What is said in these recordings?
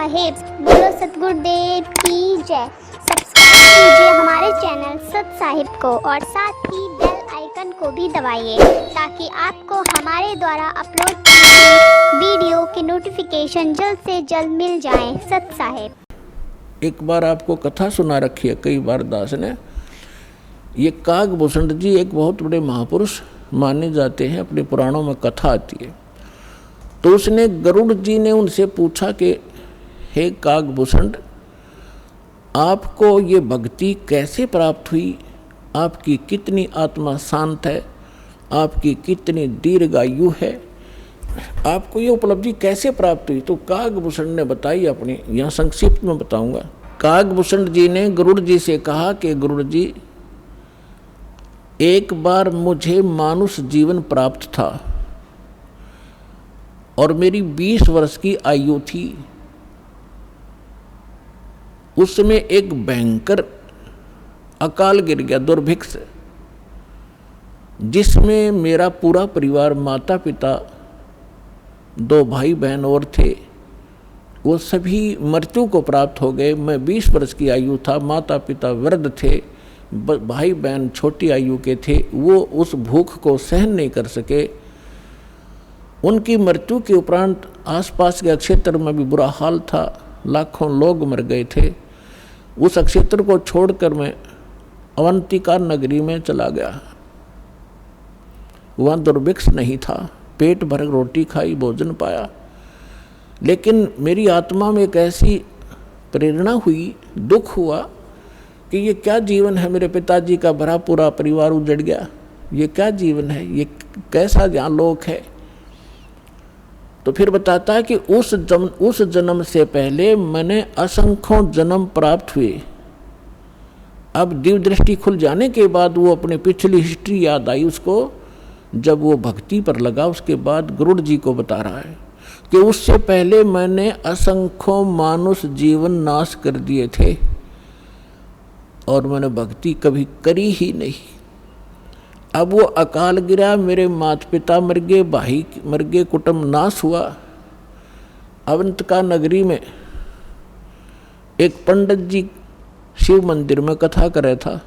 साहिब। बोलो सतगुरुदेव की जय। सब्सक्राइब कीजिए हमारे चैनल सत साहिब को और साथ ही बेल आइकन को भी दबाइए ताकि आपको हमारे द्वारा अपलोड की गई वीडियो की नोटिफिकेशन जल्द से जल्द मिल जाए। सत साहिब। एक बार आपको कथा सुना रखी है कई बार दास ने। ये कागभूषण जी एक बहुत बड़े महापुरुष माने जाते हैं, अपने पुराणों में कथा आती है। तो उसने गरुड़ जी ने उनसे पूछा कि हे कागभूषण, आपको ये भक्ति कैसे प्राप्त हुई? आपकी कितनी आत्मा शांत है? आपकी कितनी दीर्घायु है? आपको ये उपलब्धि कैसे प्राप्त हुई? तो कागभूषण ने बताई अपनी, यहाँ संक्षिप्त में बताऊंगा। कागभूषण जी ने गरुड़ जी से कहा कि गरुड़ जी, एक बार मुझे मानुष जीवन प्राप्त था और मेरी 20 वर्ष की आयु थी। उस समय एक भयंकर अकाल गिर गया, दुर्भिक्ष, जिसमें मेरा पूरा परिवार, माता पिता, 2 भाई बहन और थे, वो सभी मृत्यु को प्राप्त हो गए। मैं 20 वर्ष की आयु था, माता पिता वृद्ध थे, भाई बहन छोटी आयु के थे। वो उस भूख को सहन नहीं कर सके। उनकी मृत्यु के उपरांत आसपास के क्षेत्र में भी बुरा हाल था, लाखों लोग मर गए थे। उस क्षेत्र को छोड़कर मैं अवंतिका नगरी में चला गया। वहाँ दुर्भिक्ष नहीं था, पेट भर रोटी खाई, भोजन पाया। लेकिन मेरी आत्मा में एक ऐसी प्रेरणा हुई, दुख हुआ कि ये क्या जीवन है? मेरे पिताजी का भरा पूरा परिवार उजड़ गया। ये क्या जीवन है? ये कैसा यहाँ लोक है? तो फिर बताता है कि उस जन्म से पहले मैंने असंख्यों जन्म प्राप्त हुए। अब दिव्य दृष्टि खुल जाने के बाद वो अपनी पिछली हिस्ट्री याद आई उसको। जब वो भक्ति पर लगा, उसके बाद गरुड़ जी को बता रहा है कि उससे पहले मैंने असंख्यों मानुष जीवन नाश कर दिए थे और मैंने भक्ति कभी करी ही नहीं। अब वो अकाल गिरा, मेरे माता पिता मर गए, भाई मर गए, कुटुंब नाश हुआ। अवंतिका नगरी में एक पंडित जी शिव मंदिर में कथा कर रहा था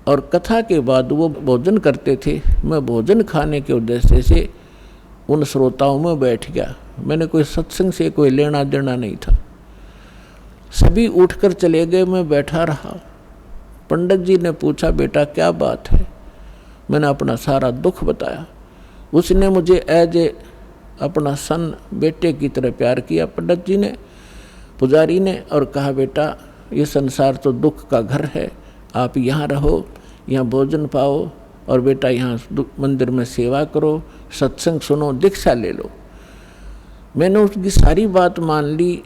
और कथा के बाद वो भोजन करते थे। मैं भोजन खाने के उद्देश्य से उन श्रोताओं में बैठ गया। मैंने कोई सत्संग से कोई लेना देना नहीं था। सभी उठकर चले गए, मैं बैठा रहा। पंडित जी ने पूछा, बेटा क्या बात है? मैंने अपना सारा दुख बताया। उसने मुझे एज ए अपना सन, बेटे की तरह प्यार किया पंडित जी ने, पुजारी ने, और कहा, बेटा ये संसार तो दुख का घर है, आप यहाँ रहो, यहाँ भोजन पाओ और बेटा यहाँ मंदिर में सेवा करो, सत्संग सुनो, दीक्षा ले लो। मैंने उसकी सारी बात मान ली,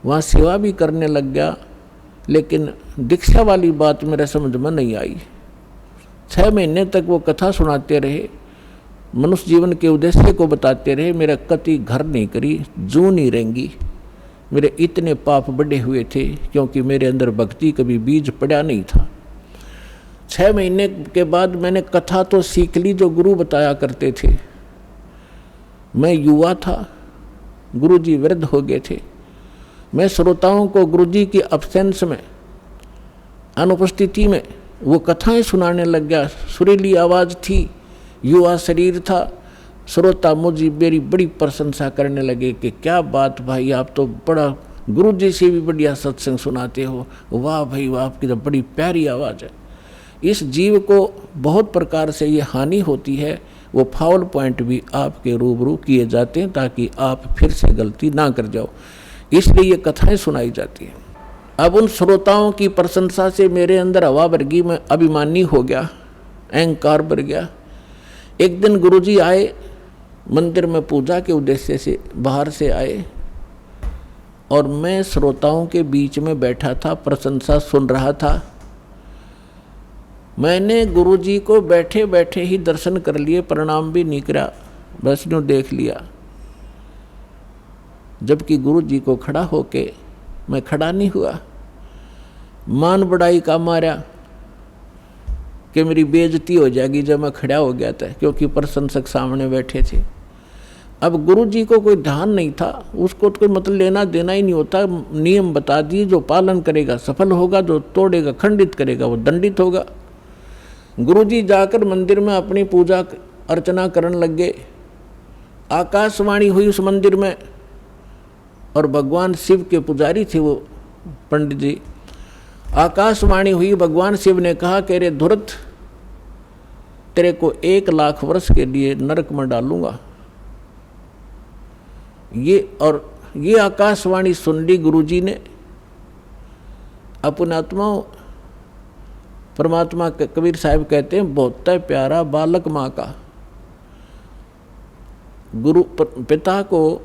वहाँ सेवा भी करने लग गया। लेकिन दीक्षा वाली बात मेरे समझ में नहीं आई। 6 महीने तक वो कथा सुनाते रहे, मनुष्य जीवन के उद्देश्य को बताते रहे। मेरा कति घर नहीं करी, जू नहीं रहेंगी। मेरे इतने पाप बढ़े हुए थे क्योंकि मेरे अंदर भक्ति कभी बीज पड़ा नहीं था। 6 महीने के बाद मैंने कथा तो सीख ली जो गुरु बताया करते थे। मैं युवा था, गुरु जी वृद्ध हो गए थे। मैं श्रोताओं को गुरु जी की अब्सेंस में, अनुपस्थिति में वो कथाएं सुनाने लग गया। सुरीली आवाज़ थी, युवा शरीर था। श्रोता मुझे मेरी बड़ी प्रशंसा करने लगे कि क्या बात भाई, आप तो बड़ा गुरु जी से भी बढ़िया सत्संग सुनाते हो, वाह भाई वाह, आपकी तो बड़ी प्यारी आवाज़ है। इस जीव को बहुत प्रकार से ये हानि होती है, वो फाउल पॉइंट भी आपके रूबरू किए जाते हैं ताकि आप फिर से गलती ना कर जाओ, इसलिए ये कथाएं सुनाई जाती हैं। अब उन श्रोताओं की प्रशंसा से मेरे अंदर हवा भर गई, मैं अभिमानी हो गया, अहंकार बढ़ गया। एक दिन गुरुजी आए, मंदिर में पूजा के उद्देश्य से बाहर से आए और मैं श्रोताओं के बीच में बैठा था, प्रशंसा सुन रहा था। मैंने गुरुजी को बैठे बैठे ही दर्शन कर लिए, प्रणाम भी नहीं करा, बस यूँ देख लिया। जबकि गुरु जी को खड़ा होके मैं खड़ा नहीं हुआ। मान बढ़ाई का मारा कि मेरी बेइज्जती हो जाएगी जब मैं खड़ा हो गया था, क्योंकि प्रशंसक सामने बैठे थे। अब गुरु जी को कोई ध्यान नहीं था, उसको तो कोई मतलब लेना देना ही नहीं होता। नियम बता दिए, जो पालन करेगा सफल होगा, जो तोड़ेगा खंडित करेगा वो दंडित होगा। गुरु जी जाकर मंदिर में अपनी पूजा अर्चना करने लग गए। आकाशवाणी हुई उस मंदिर में, और भगवान शिव के पुजारी थे वो पंडित जी। आकाशवाणी हुई, भगवान शिव ने कहा कि रे धुरत, तेरे को 1 लाख वर्ष के लिए नरक में डालूंगा। ये आकाशवाणी सुन ली गुरु जी ने। अपने आत्माओं, परमात्मा के कबीर साहब कहते हैं, बहुत प्यारा बालक माँ का। गुरु पिता को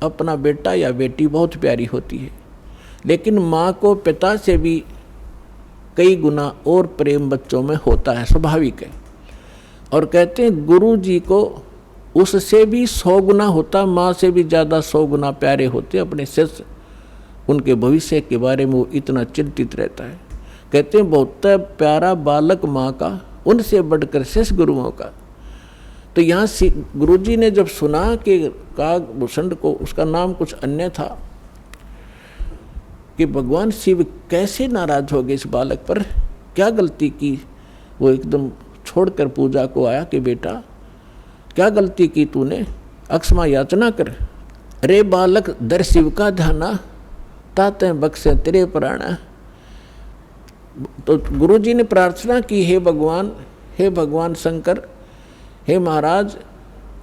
अपना बेटा या बेटी बहुत प्यारी होती है, लेकिन माँ को पिता से भी कई गुना और प्रेम बच्चों में होता है, स्वाभाविक है। और कहते हैं गुरु जी को उससे भी 100 गुना होता, माँ से भी ज़्यादा 100 गुना प्यारे होते अपने शिष्य। उनके भविष्य के बारे में वो इतना चिंतित रहता है। कहते हैं बहुत प्यारा बालक माँ का, उनसे बढ़कर शिष्य गुरुओं का। तो यहाँ गुरु जी ने जब सुना कि कागभूषण को, उसका नाम कुछ अन्य था, कि भगवान शिव कैसे नाराज हो गए इस बालक पर, क्या गलती की। वो एकदम छोड़कर पूजा को आया कि बेटा क्या गलती की तूने, अक्षमा याचना कर। रे बालक दर शिव का ध्याना, ताते बख्शे तेरे प्राणा। तो गुरु जी ने प्रार्थना की, हे भगवान शंकर, हे महाराज,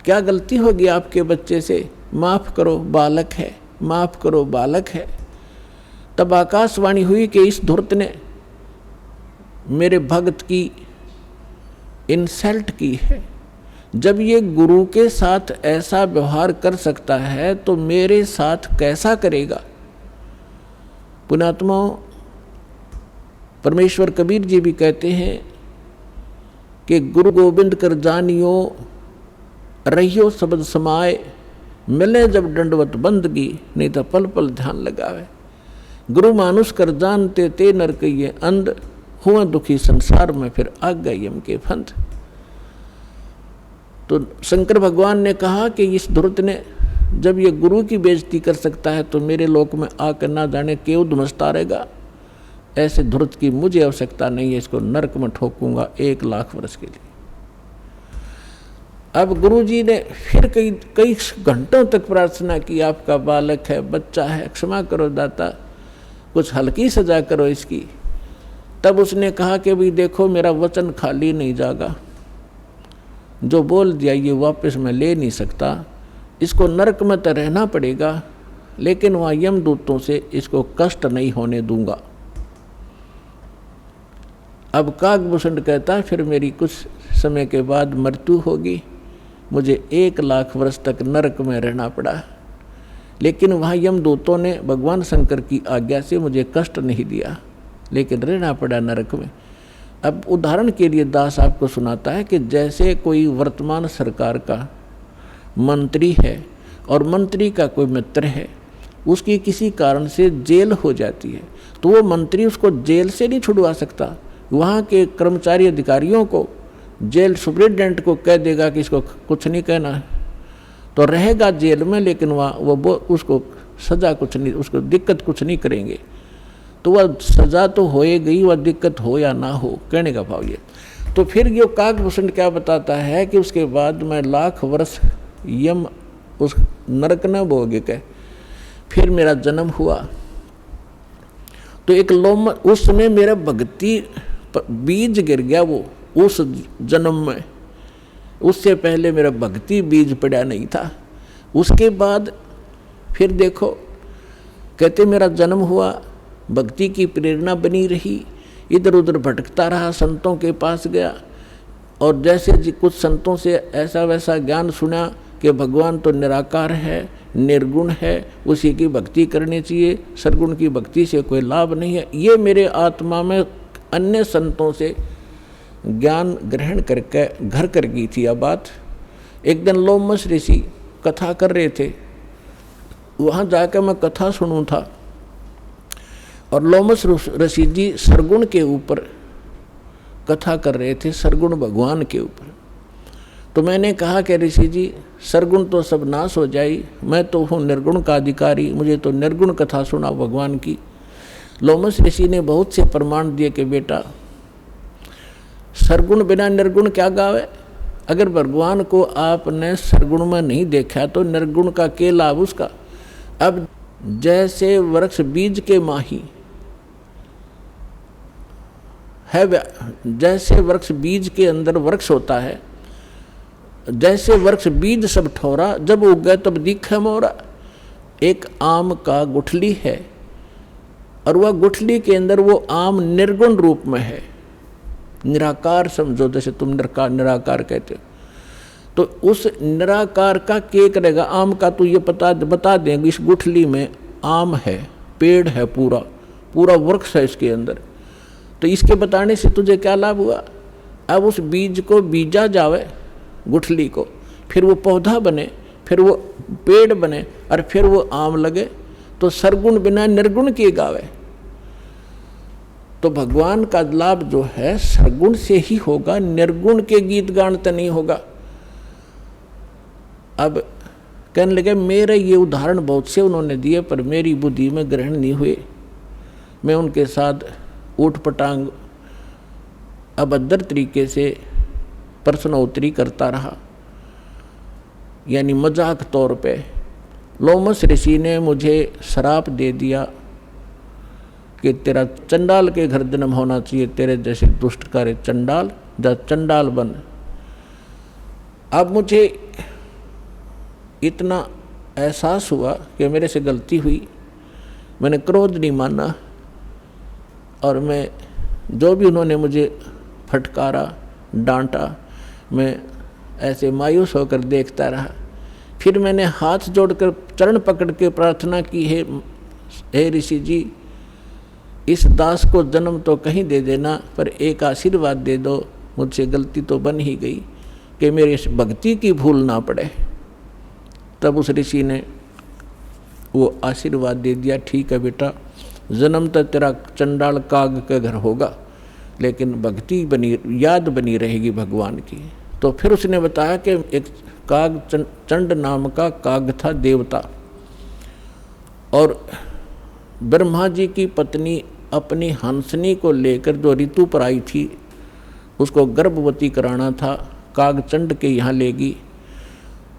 क्या गलती होगी आपके बच्चे से, माफ़ करो बालक है, माफ़ करो बालक है। तब आकाशवाणी हुई कि इस धूर्त ने मेरे भक्त की इंसल्ट की है। जब ये गुरु के साथ ऐसा व्यवहार कर सकता है तो मेरे साथ कैसा करेगा। पुण्यात्माओं, परमेश्वर कबीर जी भी कहते हैं कि गुरु गोविंद कर जानियो, रहियो शब्द समाए, मिले जब दंडवत बंदगी, नहीं तो पल पल ध्यान लगावे। गुरु मानुष कर जानते ते नर कहिए अंध, हुआ दुखी संसार में फिर आग गए यम के फंद। तो शंकर भगवान ने कहा कि इस धूर्त ने जब ये गुरु की बेइज्जती कर सकता है तो मेरे लोक में आकर ना जाने क्यों धमसता रहेगा। ऐसे धूर्त की मुझे आवश्यकता नहीं है, इसको नरक में ठोकूंगा 1 लाख वर्ष के लिए। अब गुरु जी ने फिर कई घंटों तक प्रार्थना की, आपका बालक है, बच्चा है, क्षमा करो दाता, कुछ हल्की सजा करो इसकी। तब उसने कहा कि भाई देखो, मेरा वचन खाली नहीं जागा, जो बोल दिया ये वापस मैं ले नहीं सकता, इसको नरक में तो रहना पड़ेगा, लेकिन वहाँ यमदूतों से इसको कष्ट नहीं होने दूंगा। अब कागभूषण कहता, फिर मेरी कुछ समय के बाद मृत्यु होगी, मुझे 1 लाख वर्ष तक नरक में रहना पड़ा, लेकिन वहाँ यमदूतों ने भगवान शंकर की आज्ञा से मुझे कष्ट नहीं दिया, लेकिन रहना पड़ा नरक में। अब उदाहरण के लिए दास आपको सुनाता है कि जैसे कोई वर्तमान सरकार का मंत्री है और मंत्री का कोई मित्र है, उसकी किसी कारण से जेल हो जाती है, तो वो मंत्री उसको जेल से नहीं छुड़वा सकता। वहाँ के कर्मचारी अधिकारियों को, जेल सुप्रिटेंडेंट को कह देगा कि इसको कुछ नहीं कहना है, तो रहेगा जेल में, लेकिन वहाँ वो उसको सज़ा कुछ नहीं, उसको दिक्कत कुछ नहीं करेंगे। तो वह सज़ा तो होएगी, वह दिक्कत हो या ना हो, कहने का भाव ये। तो फिर ये कागभूषण क्या बताता है कि उसके बाद मैं 1 लाख वर्ष यम उस नरक न भोगे के फिर मेरा जन्म हुआ। तो एक लोम, उस समय मेरा भक्ति बीज गिर गया, वो उस जन्म में, उससे पहले मेरा भक्ति बीज पड़ा नहीं था। उसके बाद फिर देखो, कहते मेरा जन्म हुआ, भक्ति की प्रेरणा बनी रही, इधर उधर भटकता रहा, संतों के पास गया, और जैसे कुछ संतों से ऐसा वैसा ज्ञान सुना कि भगवान तो निराकार है, निर्गुण है, उसी की भक्ति करनी चाहिए, सरगुण की भक्ति से कोई लाभ नहीं है। ये मेरे आत्मा में अन्य संतों से ज्ञान ग्रहण करके घर कर गई थी। अब बात एक दिन लोमस ऋषि कथा कर रहे थे, वहाँ जाकर मैं कथा सुनूं था, और लोमस ऋषि जी सरगुण के ऊपर कथा कर रहे थे, सरगुण भगवान के ऊपर। तो मैंने कहा कि ऋषि जी, सरगुण तो सब नाश हो जाई, मैं तो हूँ निर्गुण का अधिकारी, मुझे तो निर्गुण कथा सुनाओ भगवान की। लोमस ऋषि ने बहुत से प्रमाण दिए कि बेटा, सरगुण बिना निर्गुण क्या गावे। अगर भगवान को आपने सरगुण में नहीं देखा तो निर्गुण का क्या लाभ उसका। अब जैसे वृक्ष बीज के माही है, जैसे वृक्ष बीज के अंदर वृक्ष होता है, जैसे वृक्ष बीज सब ठोरा, जब उग गए तब दिखे मोरा। एक आम का गुठली है और वह गुठली के अंदर वो आम निर्गुण रूप में है, निराकार समझो, जैसे तुम निराकार कहते हो। तो उस निराकार का क्या करेगा, आम का तो ये बता देंगे इस गुठली में आम है, पेड़ है, पूरा पूरा वृक्ष है इसके अंदर। तो इसके बताने से तुझे क्या लाभ हुआ। अब उस बीज को बीजा जावे गुठली को, फिर वो पौधा बने, फिर वो पेड़ बने और फिर वो आम लगे। तो सरगुण बिना निर्गुण किए गावे। तो भगवान का लाभ जो है सरगुण से ही होगा, निर्गुण के गीत गान तो नहीं होगा। अब कहने लगे मेरे ये उदाहरण बहुत से उन्होंने दिए पर मेरी बुद्धि में ग्रहण नहीं हुए। मैं उनके साथ ऊट पटांग अभद्र तरीके से प्रश्नोत्तरी करता रहा, यानी मजाक तौर पे। लोमस ऋषि ने मुझे श्राप दे दिया कि तेरा चंडाल के घर जन्म होना चाहिए, तेरे जैसे दुष्ट कार्य चंडाल, जा चंडाल बन। अब मुझे इतना एहसास हुआ कि मेरे से गलती हुई, मैंने क्रोध नहीं माना और मैं जो भी उन्होंने मुझे फटकारा डांटा, मैं ऐसे मायूस होकर देखता रहा। फिर मैंने हाथ जोड़कर चरण पकड़ के प्रार्थना की, हे ऋषि जी, इस दास को जन्म तो कहीं दे देना पर एक आशीर्वाद दे दो, मुझसे गलती तो बन ही गई कि मेरी भक्ति की भूल ना पड़े। तब उस ऋषि ने वो आशीर्वाद दे दिया, ठीक है बेटा, जन्म तो तेरा चंडाल काग के घर होगा लेकिन भक्ति बनी, याद बनी रहेगी भगवान की। तो फिर उसने बताया कि एक काग चंड नाम का काग था, देवता, और ब्रह्मा जी की पत्नी अपनी हंसनी को लेकर जो ऋतु पर आई थी उसको गर्भवती कराना था, काग चंड के यहाँ लेगी।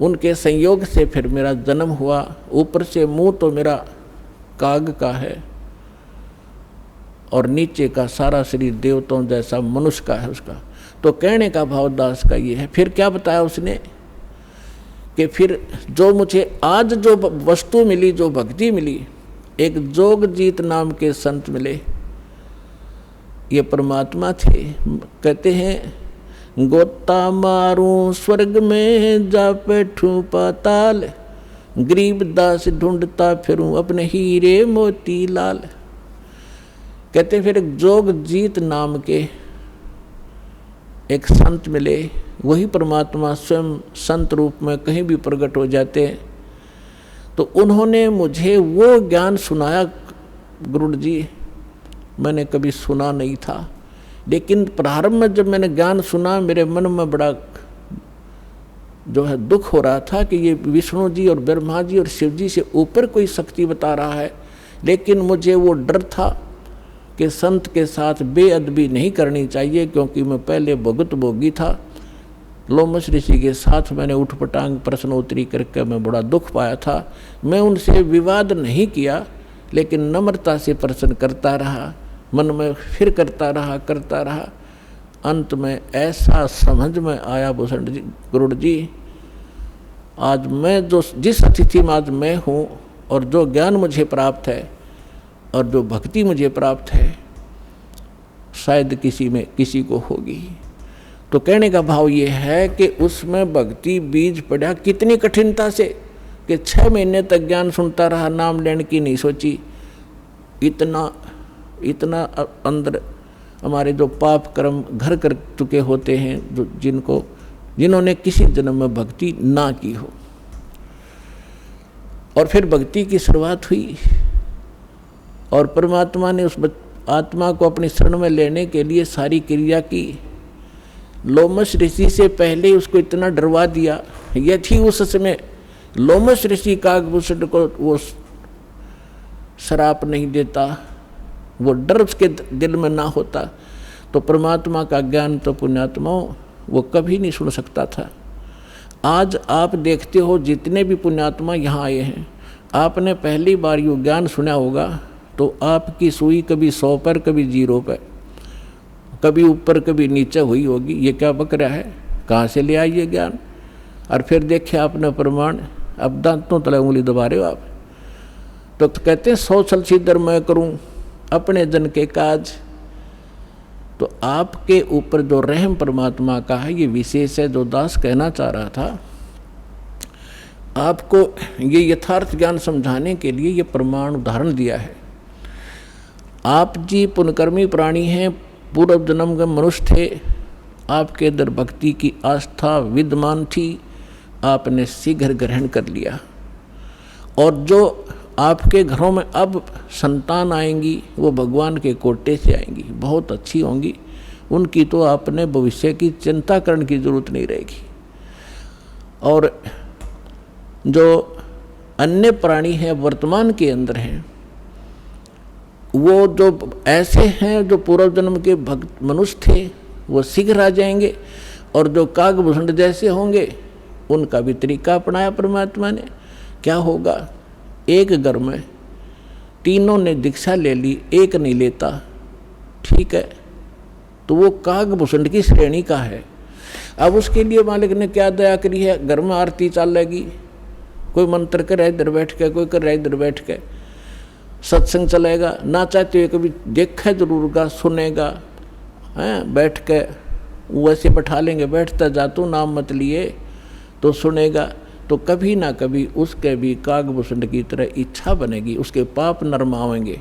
उनके संयोग से फिर मेरा जन्म हुआ। ऊपर से मुंह तो मेरा काग का है और नीचे का सारा शरीर देवताओं जैसा मनुष्य का है उसका। तो कहने का भाव दास का ये है। फिर क्या बताया उसने कि फिर जो मुझे आज जो वस्तु मिली, जो भक्ति मिली, एक जोगजीत नाम के संत मिले, ये परमात्मा थे। कहते हैं, गोता मारूं स्वर्ग में जा बैठूं पाताल, गरीब दास ढूंढता फिरूं अपने हीरे मोती लाल। कहते फिर एक जोगजीत नाम के एक संत मिले, वही परमात्मा स्वयं संत रूप में कहीं भी प्रकट हो जाते हैं। तो उन्होंने मुझे वो ज्ञान सुनाया, गुरु जी मैंने कभी सुना नहीं था, लेकिन प्रारंभ में जब मैंने ज्ञान सुना मेरे मन में बड़ा जो है दुख हो रहा था कि ये विष्णु जी और ब्रह्मा जी और शिव जी से ऊपर कोई शक्ति बता रहा है। लेकिन मुझे वो डर था कि संत के साथ बेअदबी नहीं करनी चाहिए, क्योंकि मैं पहले भुगत भोगी था। लोमस ऋषि के साथ मैंने उठपटांग प्रश्नोत्तरी करके मैं बड़ा दुख पाया था। मैं उनसे विवाद नहीं किया, लेकिन नम्रता से प्रश्न करता रहा, मन में फिर करता रहा। अंत में ऐसा समझ में आया भूषण जी, गुरु जी, आज मैं जिस अतिथि में आज मैं हूँ और जो ज्ञान मुझे प्राप्त है और जो भक्ति मुझे प्राप्त है, शायद किसी को होगी। तो कहने का भाव ये है कि उसमें भक्ति बीज पड़ा कितनी कठिनता से, कि 6 महीने तक ज्ञान सुनता रहा, नाम लेने की नहीं सोची। इतना अंदर हमारे जो पाप कर्म घर कर चुके होते हैं, जिन्होंने किसी जन्म में भक्ति ना की हो। और फिर भक्ति की शुरुआत हुई और परमात्मा ने उस आत्मा को अपनी शरण में लेने के लिए सारी क्रिया की। लोमश ऋषि से पहले उसको इतना डरवा दिया। यदि उस समय लोमश ऋषि काकभूषण को वो श्राप नहीं देता, वो डर उसके दिल में ना होता, तो परमात्मा का ज्ञान तो पुण्यात्माओं वो कभी नहीं सुन सकता था। आज आप देखते हो जितने भी पुण्यात्मा यहाँ आए हैं, आपने पहली बार यो ज्ञान सुना होगा तो आपकी सुई कभी 100 पर कभी 0 पर, कभी ऊपर कभी नीचे हुई होगी। ये क्या बक रहा है, कहाँ से ले आइए ज्ञान। और फिर देखे आपने प्रमाण, अब दांतों तले उंगली दबा रहे हो आप। तो कहते हैं 100 छल छिद्र मैं करूं अपने जन के काज। तो आपके ऊपर जो रहम परमात्मा का है ये विशेष है। जो दास कहना चाह रहा था, आपको ये यथार्थ ज्ञान समझाने के लिए ये प्रमाण उदाहरण दिया है। आप जी पुण्यकर्मी प्राणी हैं, पूर्व जन्म के मनुष्य थे, आपके अंदर भक्ति की आस्था विद्यमान थी, आपने शीघ्र ग्रहण कर लिया। और जो आपके घरों में अब संतान आएंगी वो भगवान के कोटे से आएंगी, बहुत अच्छी होंगी, उनकी तो आपने भविष्य की चिंता करने की जरूरत नहीं रहेगी। और जो अन्य प्राणी हैं वर्तमान के अंदर हैं, वो जो ऐसे हैं जो पूर्व जन्म के भक्त मनुष्य थे वो शीघ्र आ जाएंगे। और जो काकभूषण जैसे होंगे उनका भी तरीका अपनाया परमात्मा ने। क्या होगा, एक घर में तीनों ने दीक्षा ले ली, एक नहीं लेता, ठीक है, तो वो काकभूषण की श्रेणी का है। अब उसके लिए मालिक ने क्या दया करी है, घर में आरती चलेगी, कोई मंत्र करे इधर बैठ के, कोई करे इधर बैठ के, सत्संग चलेगा, ना चाहते हुए कभी देखा जरूर गा, सुनेगा, हैं बैठ के वैसे बैठा लेंगे, बैठता जा तू नाम मत लिए तो सुनेगा। तो कभी ना कभी उसके भी काकभूषण की तरह इच्छा बनेगी, उसके पाप नरमावेंगे।